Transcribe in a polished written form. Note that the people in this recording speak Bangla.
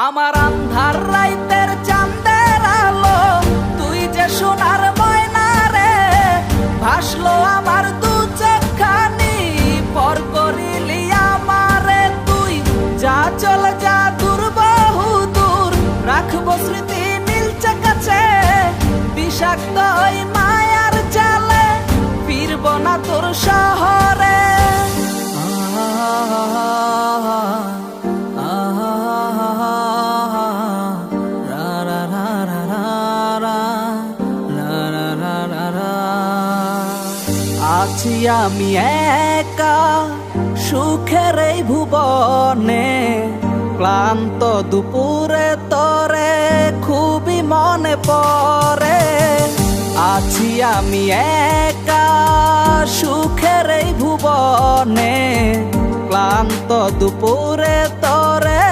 আমার আন্ধার রাইতের চাঁদের আলো, তুই যে সোনার ময়না রে, ভাসলো আমার দু চোখখানি, পর করিলি আমারে তুই। যা চলে যা দূর বহু দূর, রাখবো স্মৃতি মিলছে কাছে, বিষাক্ত ওই মায়ার জালে ফিরব না তোর শহরে। আছি আমি একা সুখের এই ভুবনে, ক্লান্ত দুপুরে তোরে খুবই মনে পড়ে। আছি আমি একা সুখের এই ভুবনে, ক্লান্ত দুপুরে তোরে